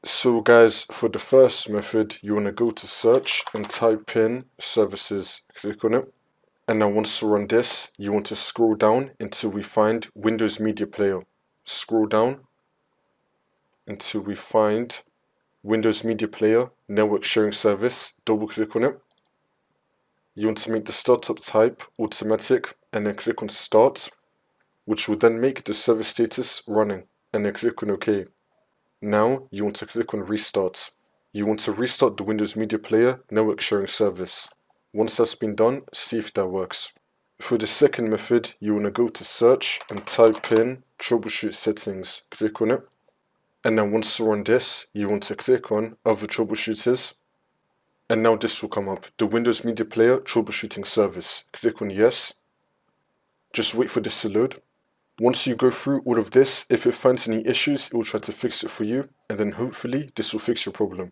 So guys, for the first method, you want to go to search and type in services, click on it. And now once you run this, you want to scroll down until we find Windows Media Player. Scroll down until we find Windows Media Player Network Sharing Service, double click on it. You want to make the startup type automatic and then click on start, which will then make the service status running, and then click on OK. Now you want to click on restart. You want to restart the Windows Media Player Network Sharing Service. Once that's been done, see if that works. For the second method, you want to go to search and type in troubleshoot settings. Click on it. And then once you're on this, you want to click on other troubleshooters. And now this will come up, the Windows Media Player troubleshooting service. Click on yes. Just wait for this to load. Once you go through all of this, if it finds any issues, it will try to fix it for you, and then hopefully this will fix your problem.